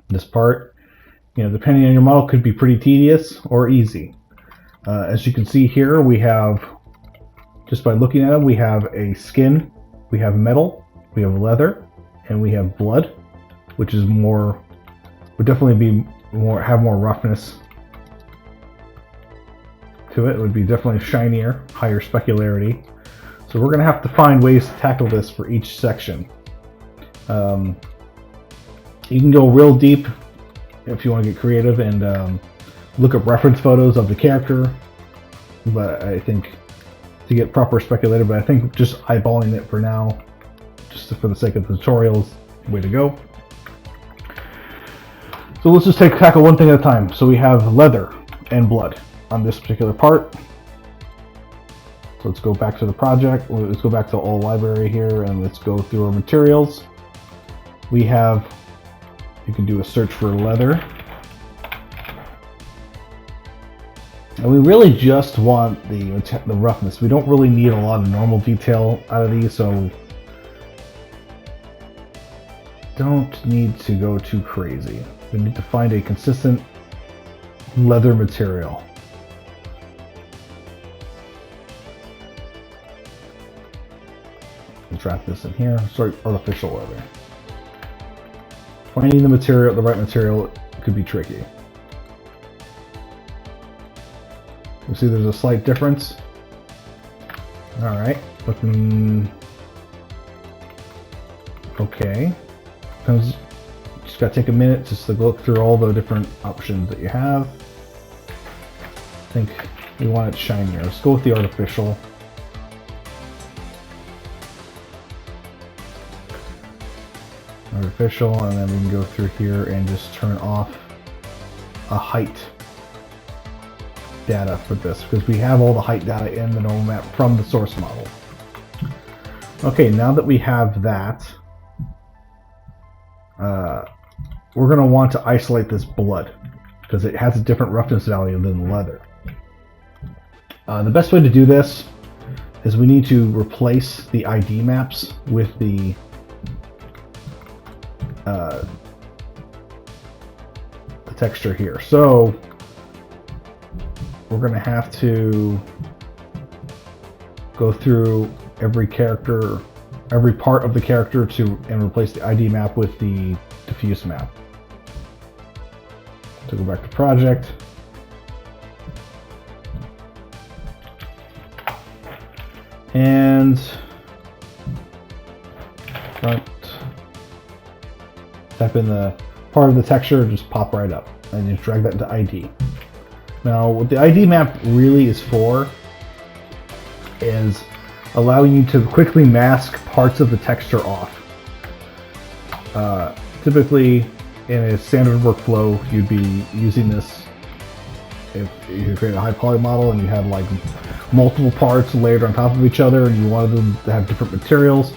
This part, depending on your model, could be pretty tedious or easy. As you can see here, we have, just by looking at them, we have a skin, we have metal, we have leather, and we have blood, which is would definitely be have more roughness to it. It would be definitely shinier, higher specularity. So we're going to have to find ways to tackle this for each section. You can go real deep if you want to get creative and look up reference photos of the character, but I think to get proper speculative, but I think just eyeballing it for now, just for the sake of the tutorials, way to go. So let's just tackle one thing at a time. So we have leather and blood on this particular part. So let's go back to the project. Let's go back to the old library here and let's go through our materials. We have, you can do a search for leather. And we really just want the roughness. We don't really need a lot of normal detail out of these, so don't need to go too crazy. We need to find a consistent leather material. Let's wrap this in here. Sorry, artificial leather. Finding the material, the right material, could be tricky. You see there's a slight difference. Alright, looking okay. Just gotta take a minute just to look through all the different options that you have. I think we want it shinier. Let's go with the artificial. Artificial, and then we can go through here and just turn off a height data for this, because we have all the height data in the normal map from the source model. Okay, now that we have that, we're going to want to isolate this blood because it has a different roughness value than leather. The best way to do this is we need to replace the ID maps with the texture here. So we're going to have to go through every character, every part of the character and replace the ID map with the diffuse map. So go back to project. And type in the part of the texture, just pop right up, and just drag that into ID. Now, what the ID map really is for is allowing you to quickly mask parts of the texture off. Typically, in a standard workflow, you'd be using this if you create a high poly model and you had like multiple parts layered on top of each other and you wanted them to have different materials.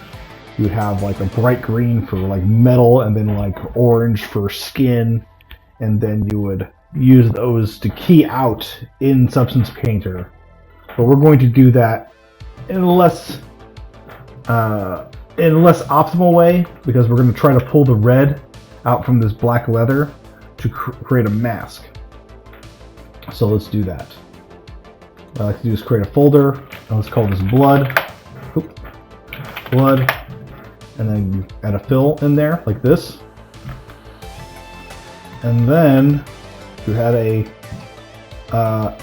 You would have like a bright green for like metal and then like orange for skin, and then you would use those to key out in Substance Painter. But we're going to do that in a less optimal way, because we're going to try to pull the red out from this black leather to create a mask. So let's do that. What I like to do is create a folder, and let's call this blood. Oop. Blood. And then you add a fill in there, like this. And then you had a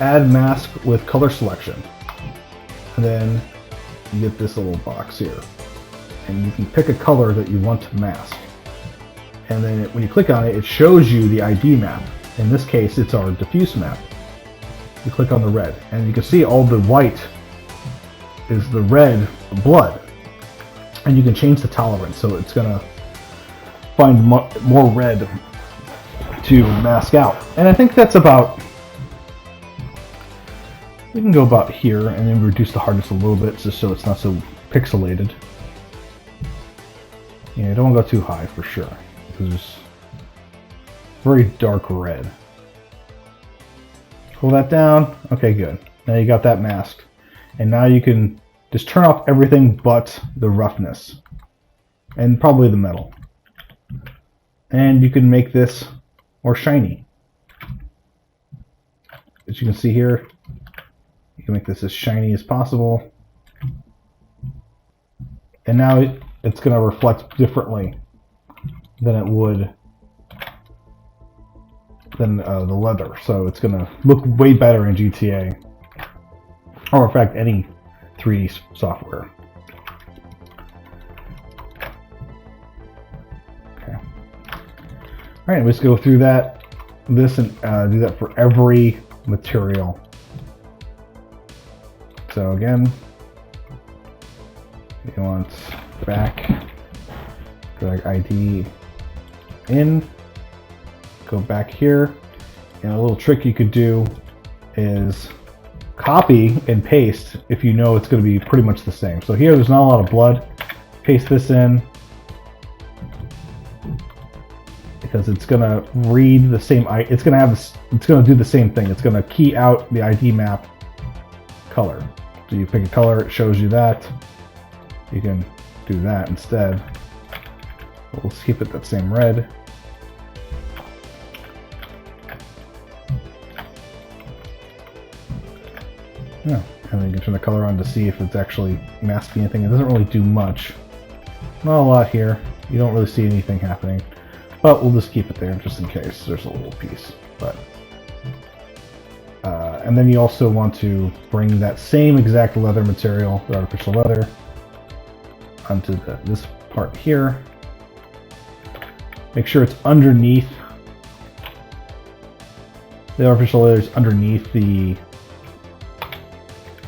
add mask with color selection. And then you get this little box here. And you can pick a color that you want to mask. And then when you click on it, it shows you the ID map. In this case, it's our diffuse map. You click on the red, and you can see all the white is the red blood. And you can change the tolerance, so it's going to find more red to mask out. And I think that's about, we can go about here and then reduce the hardness a little bit just so it's not so pixelated. Yeah, you don't want to go too high for sure, because it's very dark red. Pull that down. Okay, good. Now you got that masked. And now you can just turn off everything but the roughness. And probably the metal. And you can make this or shiny. As you can see here, you can make this as shiny as possible. And now it's going to reflect differently than it would than the leather. So it's going to look way better in GTA, or in fact any 3D software. Okay. All right, let's go through this and do that for every material. So again, you want back, drag ID in, go back here, and a little trick you could do is copy and paste if you know it's going to be pretty much the same. So here there's not a lot of blood. Paste this in because it's going to read the same. It's going to do the same thing. It's going to key out the ID map color. So you pick a color, it shows you that. You can do that instead. We'll keep it that same red. Yeah, and then you can turn the color on to see if it's actually masking anything. It doesn't really do much. Not a lot here. You don't really see anything happening. But we'll just keep it there just in case there's a little piece. But and then you also want to bring that same exact leather material, the artificial leather, onto this part here. Make sure it's underneath. The artificial leather is underneath the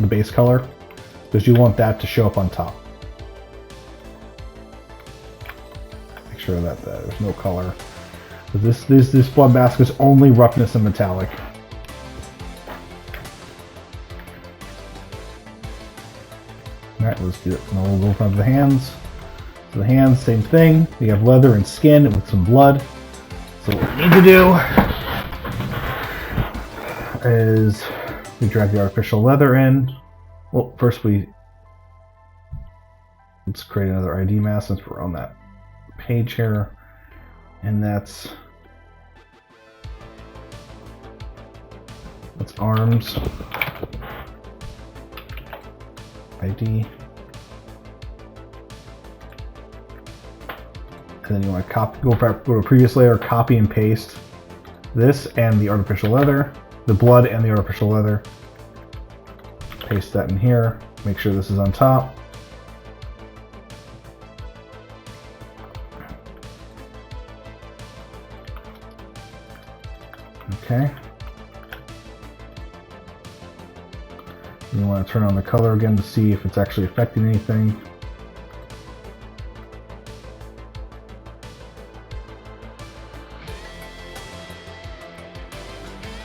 base color, because you want that to show up on top. Make sure that there's no color. This blood mask is only roughness and metallic. Alright, let's do it. Now we'll go from the hands. So the hands, same thing. We have leather and skin with some blood. So what we need to do is we drag the artificial leather in. Well, first let's create another ID mask since we're on that page here. And that's arms. ID. And then you want to go to a previous layer, copy and paste this and the artificial leather, the blood and the artificial leather. Paste that in here. Make sure this is on top. Okay. You want to turn on the color again to see if it's actually affecting anything.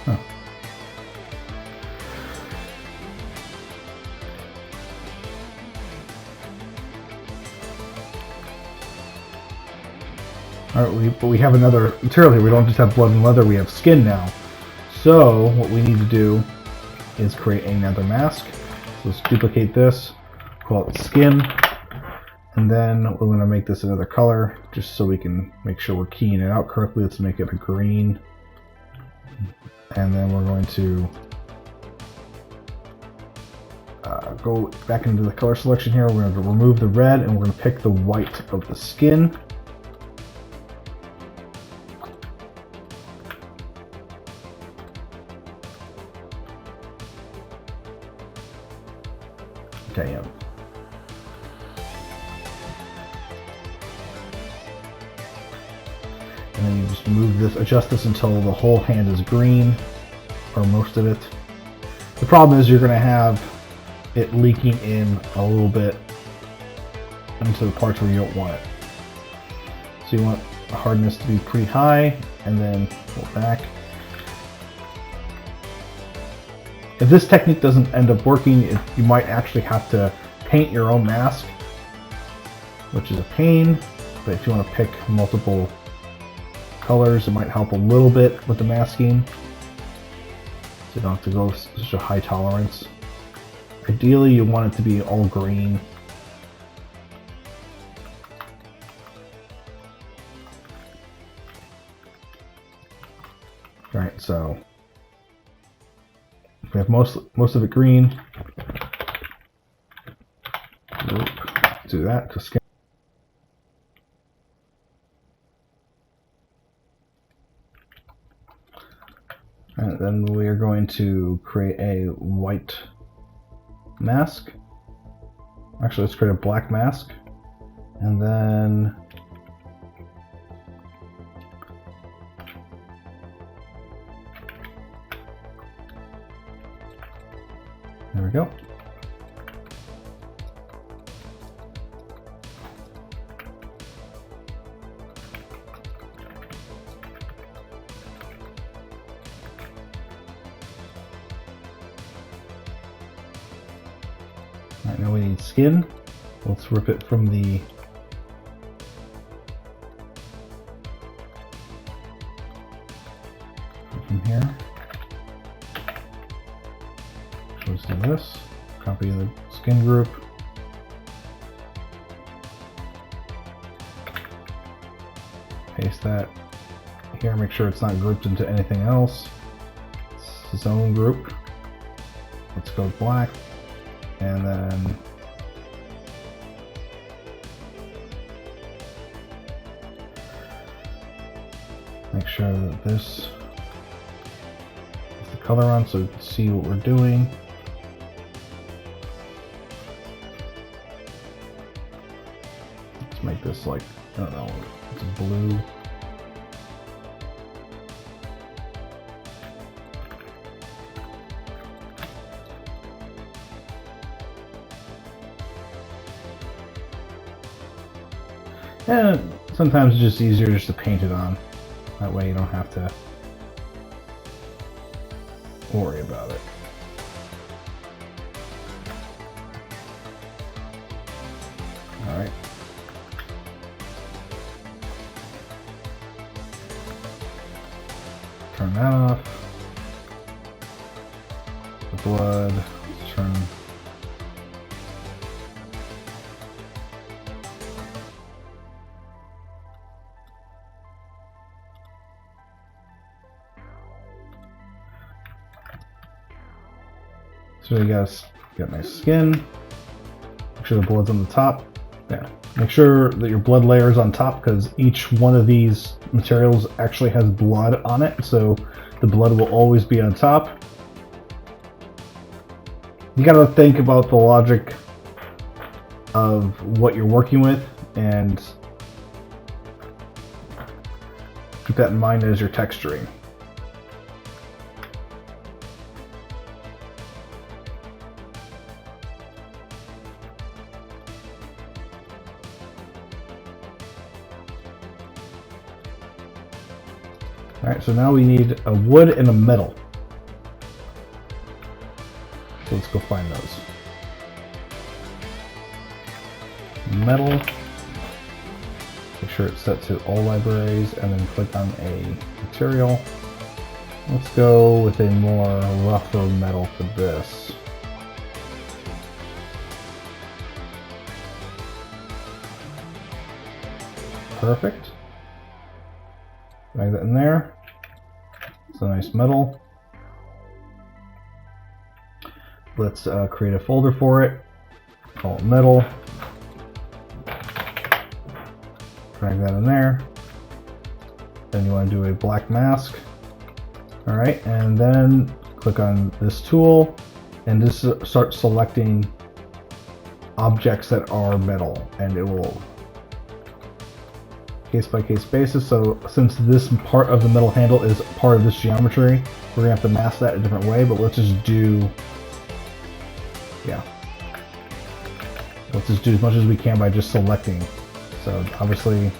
Huh. Alright, but we have another material here. We don't just have blood and leather, we have skin now. So what we need to do is create another mask. So let's duplicate this, call it skin, and then we're going to make this another color just so we can make sure we're keying it out correctly. Let's make it a green, and then we're going to go back into the color selection here. We're going to remove the red and we're going to pick the white of the skin. Okay, yeah. And then you just move this, adjust this until the whole hand is green, or most of it. The problem is you're going to have it leaking in a little bit into the parts where you don't want it. So you want the hardness to be pretty high, and then pull back. If this technique doesn't end up working, you might actually have to paint your own mask, which is a pain, but if you want to pick multiple colors, it might help a little bit with the masking, so you don't have to go such a high tolerance. Ideally, you want it to be all green. Right, so we have most of it green. Do that to scan. And then we are going to create a white mask. Actually, let's create a black mask. And then there we go. Alright, now we need skin. Let's rip it from the here. So let's do this. Copy the skin group. Paste that here. Make sure it's not grouped into anything else. It's zone group. Let's go black. And then make sure that this is the color on so we can see what we're doing. Let's make this like, I don't know, it's a blue. And sometimes it's just easier just to paint it on. That way you don't have to worry about it. Alright. Turn that off. The blood. Let's turn. So you guys got nice skin. Make sure the blood's on the top. Yeah. Make sure that your blood layer is on top because each one of these materials actually has blood on it. So the blood will always be on top. You gotta think about the logic of what you're working with and keep that in mind as you're texturing. Alright, so now we need a wood and a metal. So let's go find those. Metal. Make sure it's set to all libraries and then click on a material. Let's go with a more rougher metal for this. Perfect. Drag that in there. It's a nice metal. Let's create a folder for it. Call it metal. Drag that in there. Then you want to do a black mask. Alright, and then click on this tool and just start selecting objects that are metal, and it will case by case basis. So since this part of the metal handle is part of this geometry, we're gonna have to mask that a different way, but let's just do, yeah, let's just do as much as we can by just selecting. So obviously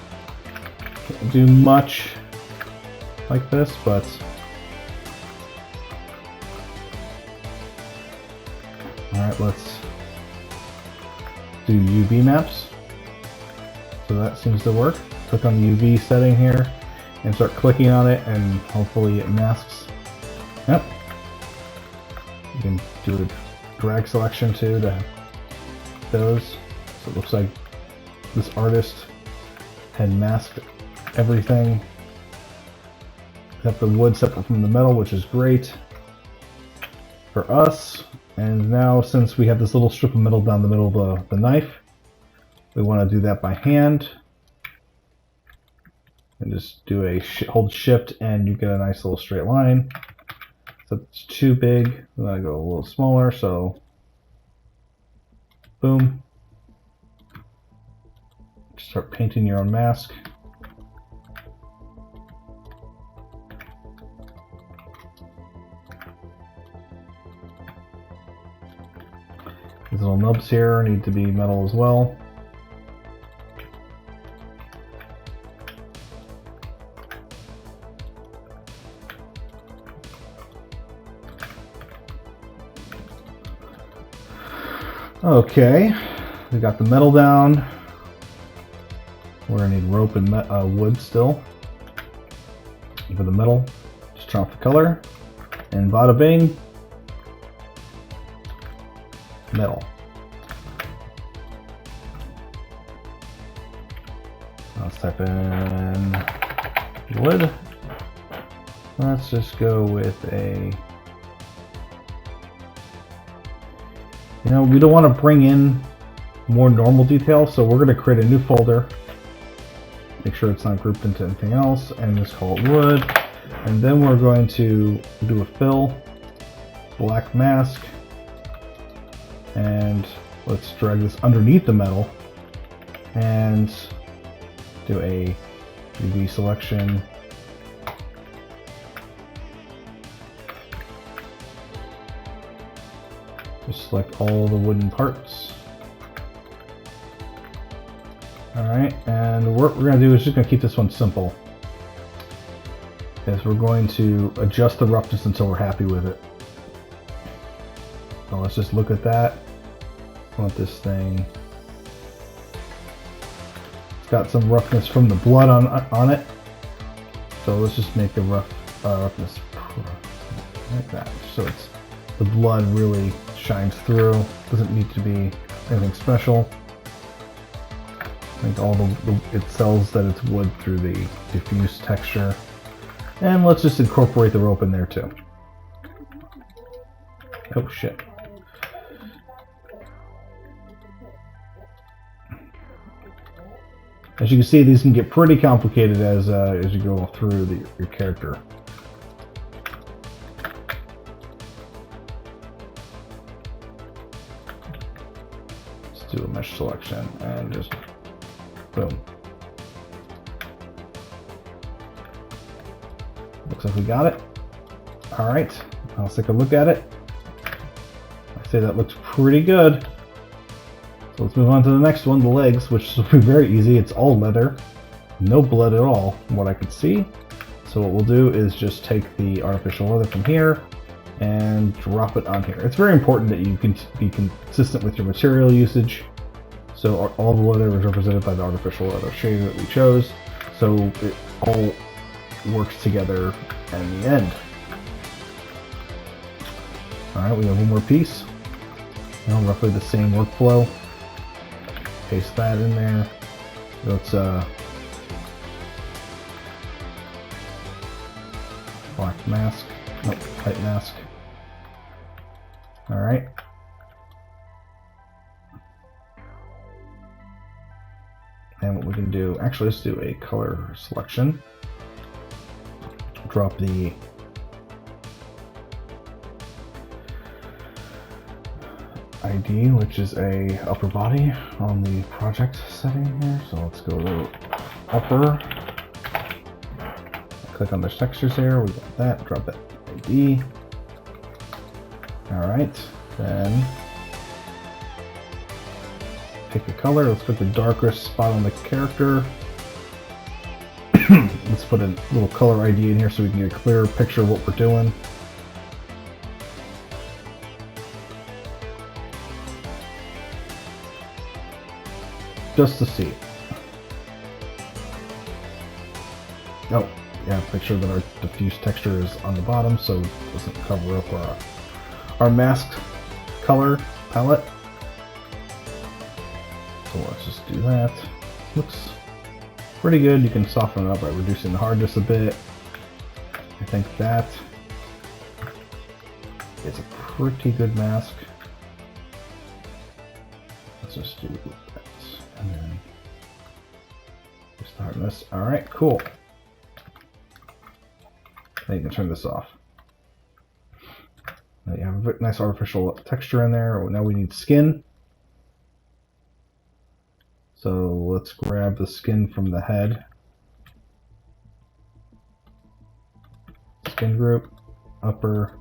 can't do much like this, but alright, let's do UV maps. So that seems to work. Click on the UV setting here and start clicking on it, and hopefully it masks. Yep. You can do a drag selection too to those. So it looks like this artist had masked everything Got the wood separate from the metal, which is great for us. And now, since we have this little strip of metal down the middle of the knife, we want to do that by hand. And just do a hold shift, and you get a nice little straight line. So it's too big. I'm gonna go a little smaller. So, boom. Start painting your own mask. These little nubs here need to be metal as well. Okay, we got the metal down. We're gonna need rope and wood still. For the metal, just turn off the color, and bada bing, metal. Let's type in wood. Let's just go with a, you know, we don't want to bring in more normal details, so we're going to create a new folder. Make sure it's not grouped into anything else, and just call it wood. And then we're going to do a fill, black mask, and let's drag this underneath the metal and do a UV selection. Just select all the wooden parts. Alright, and what we're going to do is just going to keep this one simple. Is we're going to adjust the roughness until we're happy with it. So let's just look at that. I want this thing. It's got some roughness from the blood on it. So let's just make the roughness like that. So it's the blood really shines through. Doesn't need to be anything special. I think all it tells that it's wood through the diffuse texture. And let's just incorporate the rope in there too. Oh shit. As you can see, these can get pretty complicated as you go through your character. Let's do a mesh selection and just boom. Looks like we got it. All right, let's take a look at it. I say that looks pretty good. So let's move on to the next one, the legs, which will be very easy. It's all leather, no blood at all, from what I can see. So what we'll do is just take the artificial leather from here and drop it on here. It's very important that you can be consistent with your material usage. So all the leather is represented by the artificial leather shade that we chose. So it all works together in the end. All right, we have one more piece. You know, roughly the same workflow. Paste that in there. Let's black mask. Nope, white mask. All right. And what we can do, actually, let's do a color selection. Drop the ID, which is a upper body on the project setting here. So let's go to upper. Click on the textures here. We got that. Drop that ID. All right. Then pick a color. Let's put the darkest spot on the character. Let's put a little color ID in here so we can get a clearer picture of what we're doing. Just to see. Oh, yeah, make sure that our diffuse texture is on the bottom so it doesn't cover up our masked color palette. So let's just do that. Looks pretty good. You can soften it up by reducing the hardness a bit. I think that is a pretty good mask. Let's just do that. And then just Roughness. Alright, cool. Now you can turn this off. Now you have a nice artificial texture in there. Now we need skin. So let's grab the skin from the head. Skin group, upper.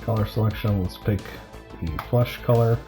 Color selection, let's pick the flesh color.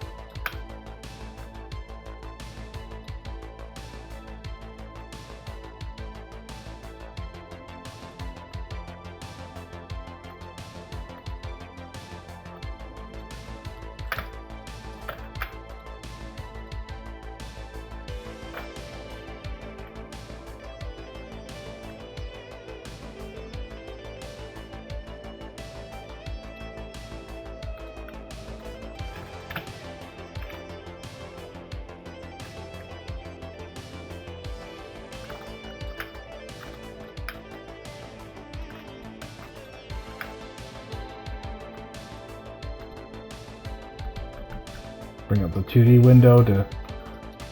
Bring up the 2D window to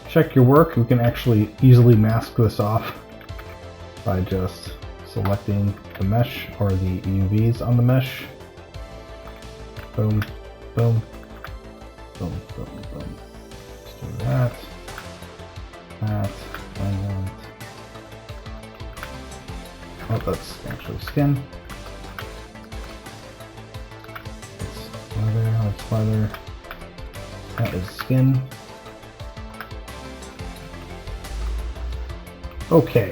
check your work. We can actually easily mask this off by just selecting the mesh or the UVs on the mesh. Boom, boom, boom, boom, boom. Let's do that, that, and that. Oh, that's actually skin. That's leather, that's leather. That is skin. Okay.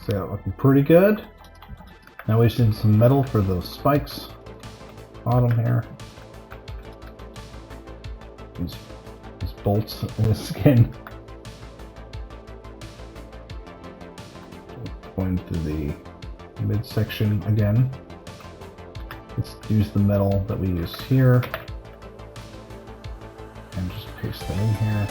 So looking pretty good. Now we just need some metal for those spikes. Bottom here. These bolts in the skin. Going to the midsection again. Let's use the metal that we used here. And just paste that in here.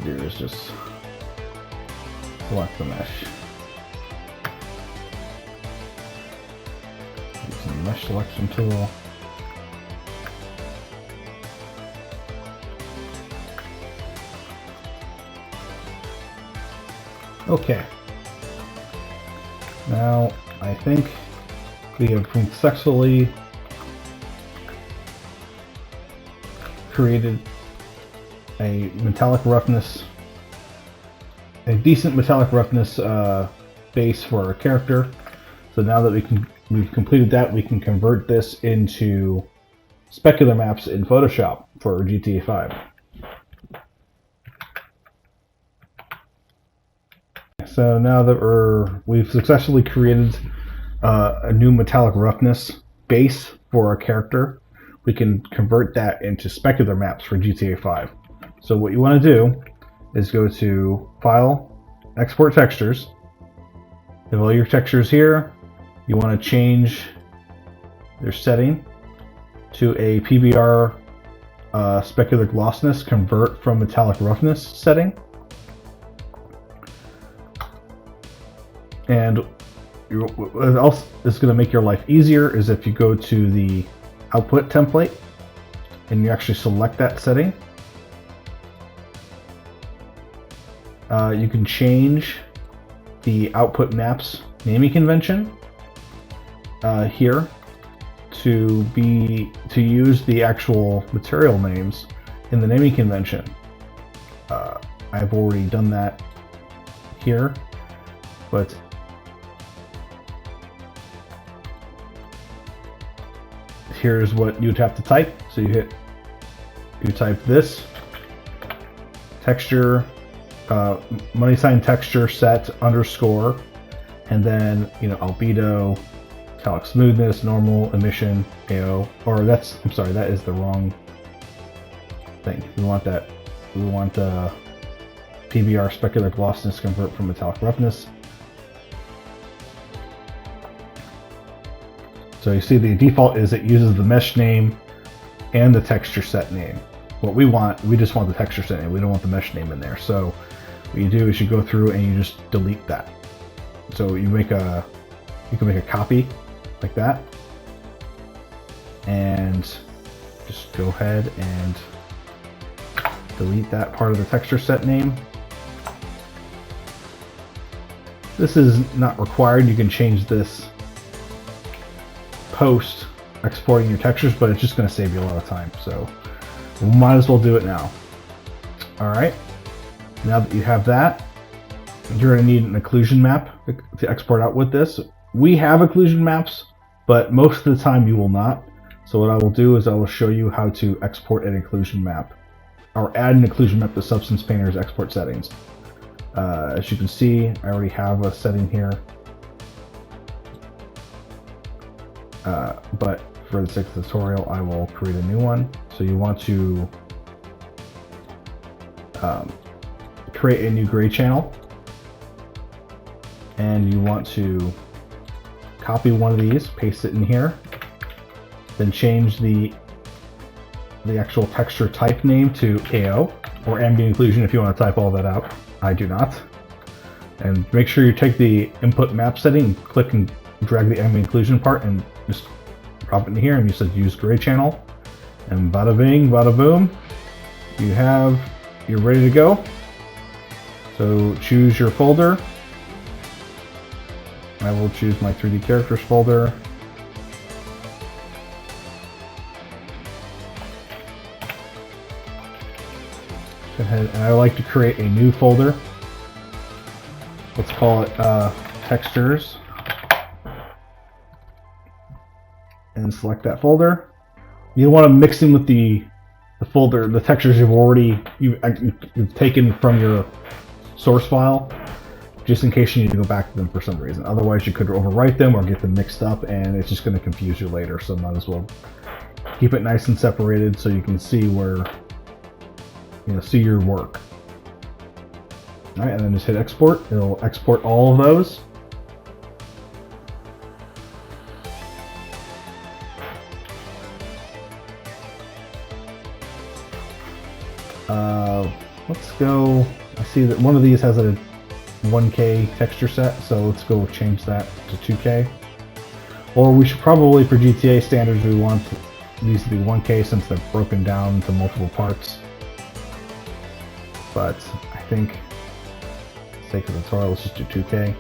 Do is just select the mesh. Use the mesh selection tool. Okay. Now I think we have successfully created a metallic roughness, a decent metallic roughness base for our character. So now that we've completed that, we can convert this into specular maps in Photoshop for GTA 5. So now that we've successfully created a new metallic roughness base for our character, we can convert that into specular maps for GTA 5. So what you want to do is go to File, Export Textures. Have all your textures here. You want to change their setting to a PBR specular glossness, convert from metallic roughness setting. And what else is going to make your life easier is if you go to the output template and you actually select that setting. You can change the output maps naming convention here to use the actual material names in the naming convention. I've already done that here, but here's what you'd have to type. So you type this texture, money sign texture set underscore, and then albedo, metallic smoothness, normal, emission, AO, or I'm sorry, that is the wrong thing. We want the PBR specular glossness convert from metallic roughness. So you see the default is it uses the mesh name and the texture set name. What we just want the texture set name. We don't want the mesh name in there. So what you do is you go through and you just delete that. So you can make a copy like that, and just go ahead and delete that part of the texture set name. This is not required. You can change this post exporting your textures, but it's just going to save you a lot of time, so we might as well do it now. Alright, now that you have that, you're going to need an occlusion map to export out with this. We have occlusion maps, but most of the time you will not. So what I will do is I will show you how to export an occlusion map, or add an occlusion map to Substance Painter's export settings. As you can see, I already have a setting here. But for the sake of the tutorial, I will create a new one. So you want to create a new gray channel, and you want to copy one of these, paste it in here, then change the actual texture type name to AO, or ambient occlusion if you want to type all that out. I do not. And make sure you take the input map setting and click and drag the ambient occlusion part and just drop it in here, and you said use gray channel, and bada bing, bada boom, you're ready to go. So choose your folder. I will choose my 3D characters folder. Go ahead, and I like to create a new folder. Let's call it textures, and select that folder. You don't want to mix in with the folder, the textures you've taken from your source file, just in case you need to go back to them for some reason. Otherwise, you could overwrite them or get them mixed up, and it's just going to confuse you later. So might as well keep it nice and separated so you can see where see your work. All right, and then just hit export. It'll export all of those. Let's go. I see that one of these has a 1K texture set, so let's go change that to 2K. Or we should probably, for GTA standards, we want these to be 1K since they're broken down into multiple parts. But I think, for the sake of the tutorial, let's just do 2K.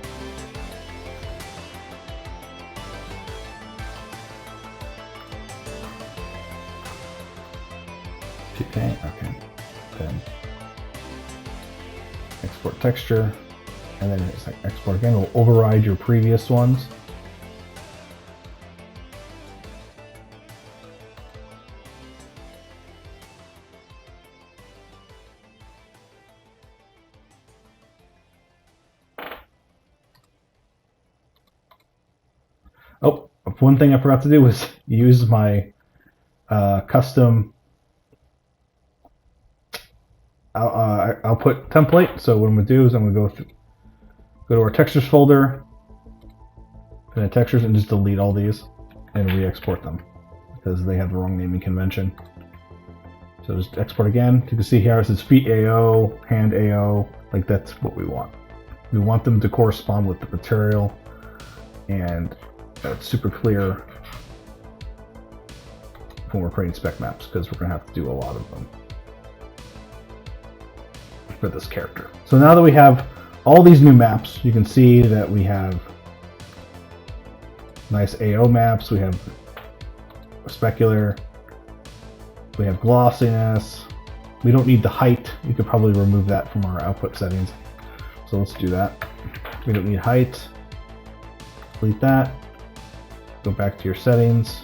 Okay, then export texture, and then it's like export again. We'll override your previous ones. Oh, one thing I forgot to do was use my custom output template. So what I'm going to do is I'm going to go to our textures folder, and the textures, and just delete all these and re-export them because they have the wrong naming convention. So just export again. You can see here it says feet AO, hand AO. Like that's what we want. We want them to correspond with the material, and it's super clear when we're creating spec maps because we're going to have to do a lot of them for this character. So now that we have all these new maps, you can see that we have nice AO maps, we have specular, we have glossiness. We don't need the height. You could probably remove that from our output settings. So let's do that. We don't need height. Delete that. Go back to your settings.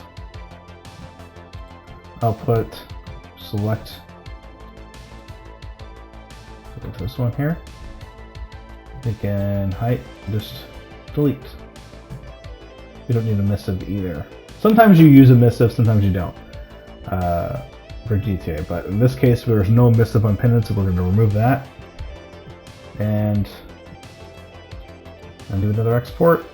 Output. Select this one here. Again, height. Just delete. You don't need a missive either. Sometimes you use a missive, sometimes you don't. For GTA, but in this case there's no missive on pendant, so we're going to remove that and do another export.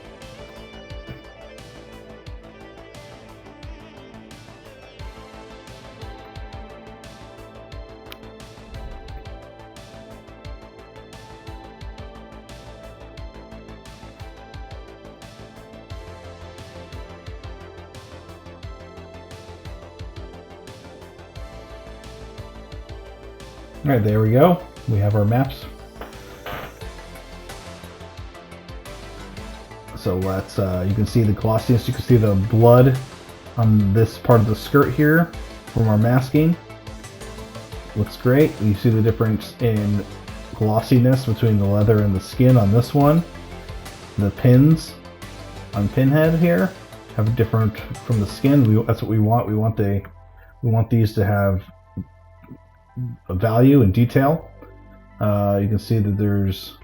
Alright, there we go. We have our maps. So let's, you can see the glossiness, you can see the blood on this part of the skirt here from our masking. Looks great. You see the difference in glossiness between the leather and the skin on this one. The pins on Pinhead here have a different from the skin. That's what we want. We want these to have a value and detail. You can see that there's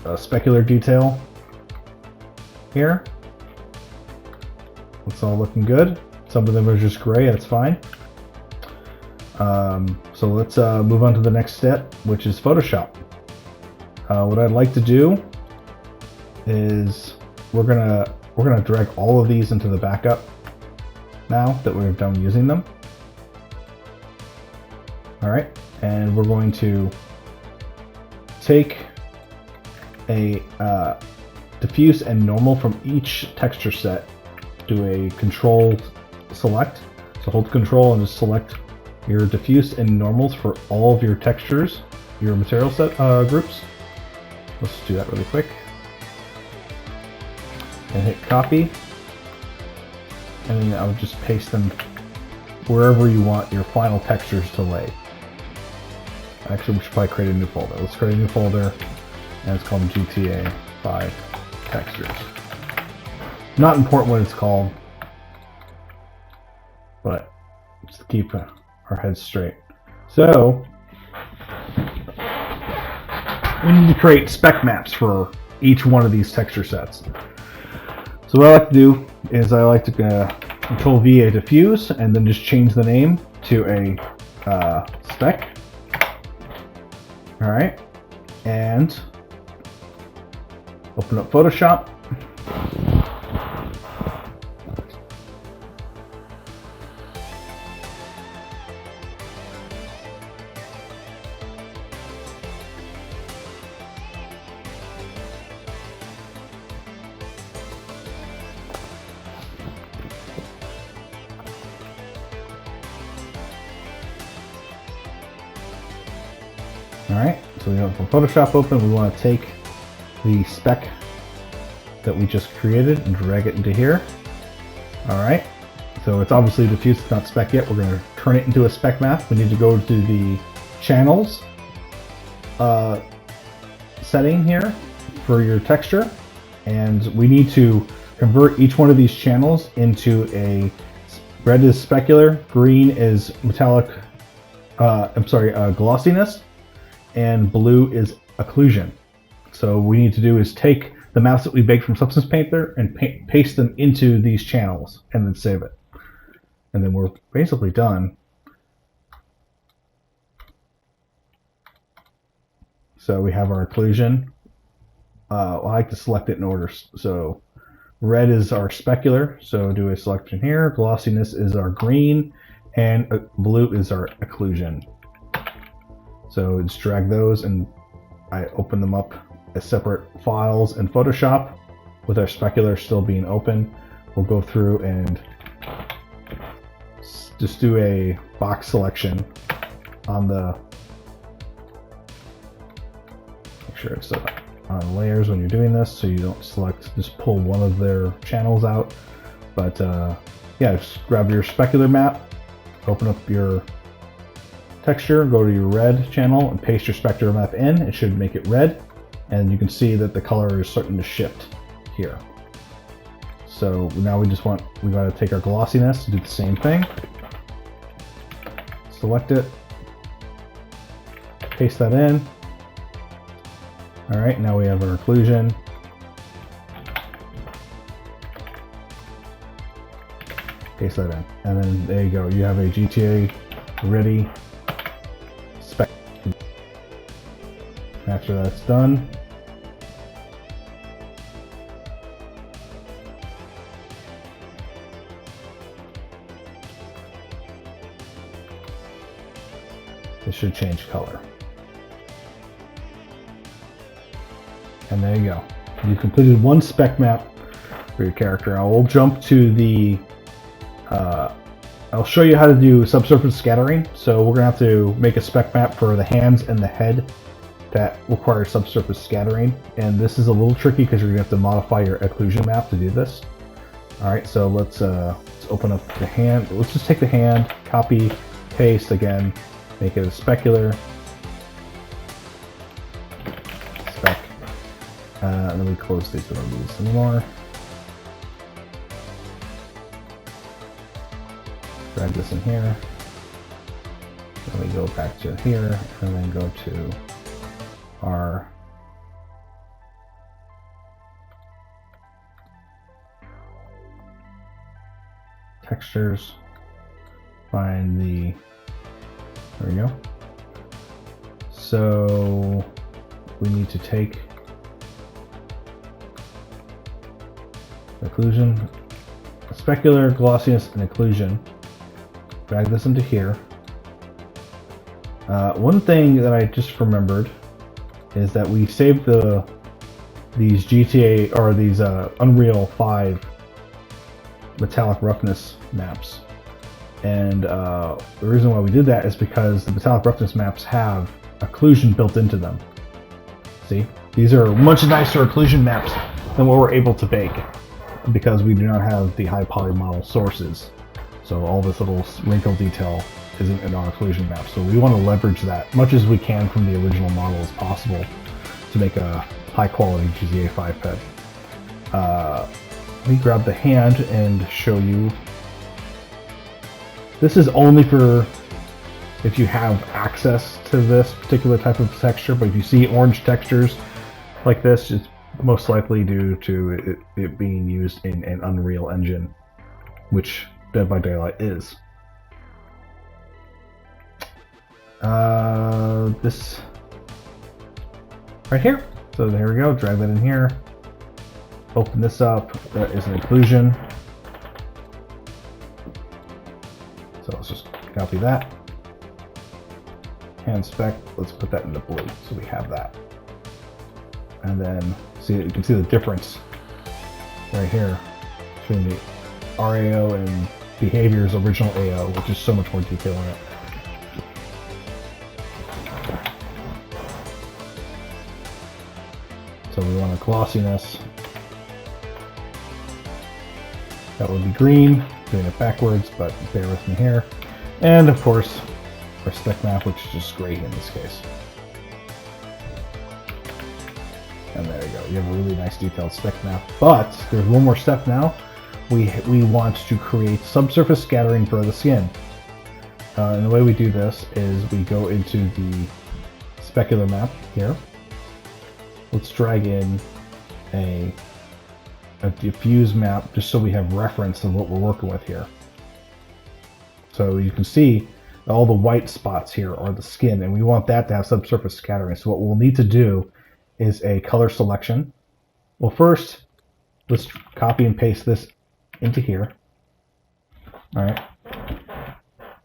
a specular detail here. It's all looking good. Some of them are just gray, that's fine. So let's move on to the next step, which is Photoshop. What I'd like to do is we're gonna drag all of these into the backup now that we're done using them. Alright, and we're going to take a diffuse and normal from each texture set, do a control select. So hold control and just select your diffuse and normals for all of your textures, your material set groups. Let's do that really quick. And hit copy. And then I would just paste them wherever you want your final textures to lay. Actually, we should probably create a new folder. Let's create a new folder, and it's called GTA5 Textures. Not important what it's called, but just to keep our heads straight. So, we need to create spec maps for each one of these texture sets. So what I like to do is I like to Control V a diffuse and then just change the name to a spec. Alright, and open up Photoshop. Alright, so we have Photoshop open. We want to take the spec that we just created and drag it into here. Alright, So it's obviously diffuse, it's not spec yet. We're going to turn it into a spec map. We need to go to the channels setting here for your texture, and we need to convert each one of these channels into a red is specular, green is metallic, glossiness, and blue is occlusion. So what we need to do is take the maps that we baked from Substance Painter and paste them into these channels and then save it. And then we're basically done. So we have our occlusion. I like to select it in order. So red is our specular, so do a selection here. Glossiness is our green, and blue is our occlusion. So just drag those, and I open them up as separate files in Photoshop with our specular still being open. We'll go through and just do a box selection on the, make sure it's on layers when you're doing this, so you don't select, just pull one of their channels out. But yeah, just grab your specular map, open up your texture, go to your red channel and paste your specular map in. It should make it red, and you can see that the color is starting to shift here. So now we got to take our glossiness, do the same thing, select it, paste that in. All right, now we have our occlusion. Paste that in, and then there you go. You have a GTA ready spec. After that's done, it should change color. And there you go. You completed one spec map for your character. I will jump to the, I'll show you how to do subsurface scattering. So we're gonna have to make a spec map for the hands and the head that requires subsurface scattering. And this is a little tricky because you're gonna have to modify your occlusion map to do this. All right, so let's open up the hand. Let's just take the hand, copy, paste again, make it a specular. And then we close these, we don't need this anymore. Drag this in here. Then we go back to here, and then go to our textures. Find the, there we go. So we need to take occlusion, specular, glossiness, and occlusion. Drag this into here. One thing that I just remembered is that we saved these GTA or these Unreal 5 metallic roughness maps, and the reason why we did that is because the metallic roughness maps have occlusion built into them. See, these are much nicer occlusion maps than what we're able to bake, because we do not have the high poly model sources. So all this little wrinkle detail isn't in our occlusion map. So we want to leverage that much as we can from the original model as possible to make a high quality GTA5 PED. Let me grab the hand and show you. This is only for if you have access to this particular type of texture, but if you see orange textures like this, it's most likely due to it being used in an Unreal Engine, which Dead by Daylight is. This right here. So there we go. Drag that in here. Open this up. That is an occlusion. So let's just copy that. Hand spec. Let's put that into blue. So we have that. And then see, you can see the difference right here between the RAO and Behavior's original AO, which is so much more detail in it. So we want a glossiness. That would be green. doing it backwards, but bear with me here. And of course, our spec map, which is just gray in this case. And there you go. You have a really nice detailed spec map. But there's one more step now. We want to create subsurface scattering for the skin. And the way we do this is we go into the specular map here. Let's drag in a diffuse map just so we have reference of what we're working with here. So you can see all the white spots here are the skin, and we want that to have subsurface scattering. So what we'll need to do is a color selection. Well, first, let's copy and paste this into here. All right,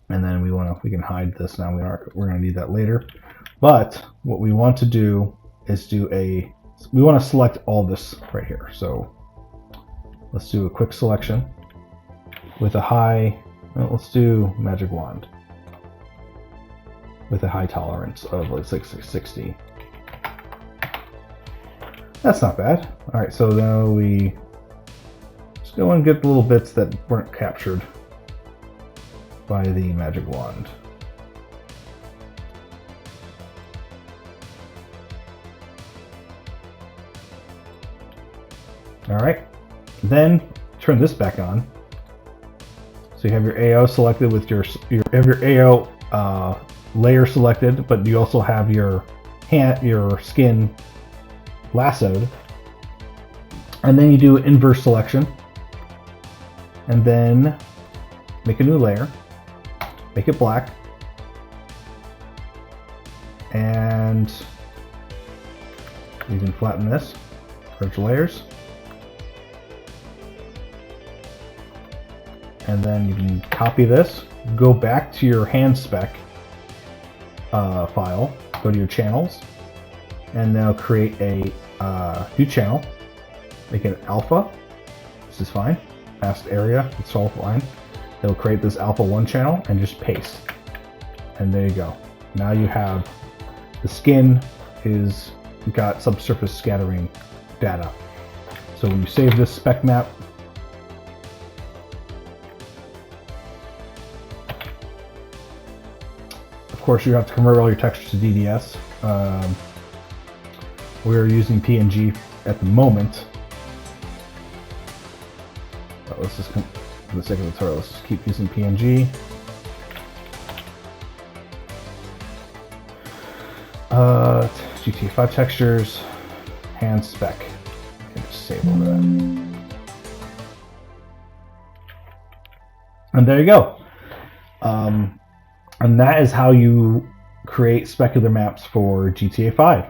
and then we can hide this now. We're going to need that later. But what we want to do is we want to select all this right here. So let's do a quick selection with a high. Well, let's do magic wand with a high tolerance of like 60. That's not bad. All right, so now we just go and get the little bits that weren't captured by the magic wand. All right, then turn this back on. So you have your AO selected with your AO layer selected, but you also have your skin lassoed. And then you do inverse selection, and then make a new layer, make it black, and you can flatten this, merge layers. And then you can copy this, go back to your hand spec file, go to your channels, and now create a new channel. Make it alpha. This is fine. Past area, it's all fine. It'll create this alpha 1 channel and just paste. And there you go. Now you have the skin got subsurface scattering data. So when you save this spec map, of course, you have to convert all your textures to DDS. We're using PNG at the moment. But let's just, for the sake of the tutorial, let's just keep using PNG. GTA5 textures, hand spec. Okay, just save over that. And there you go. And that is how you create specular maps for GTA 5.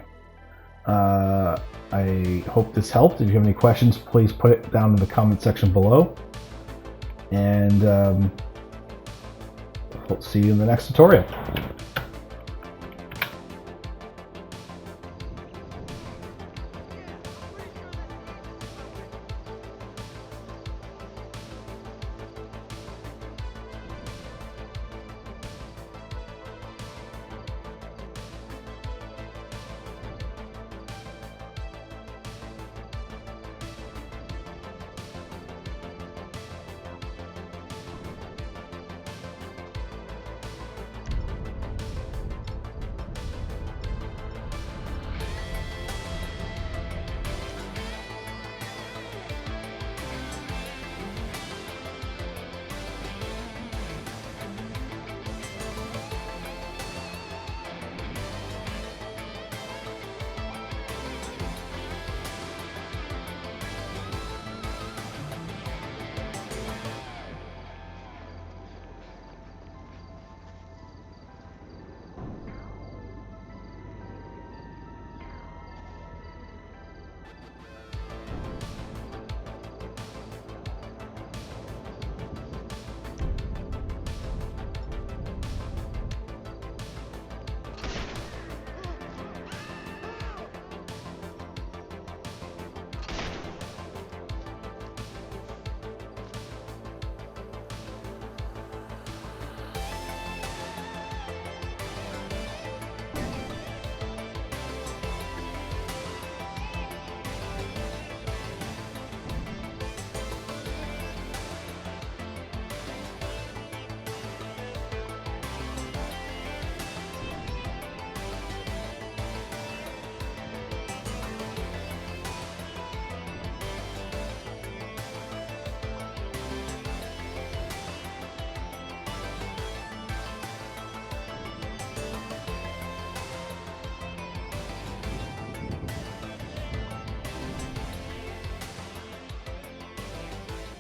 I hope this helped. If you have any questions, please put it down in the comment section below. And we'll see you in the next tutorial.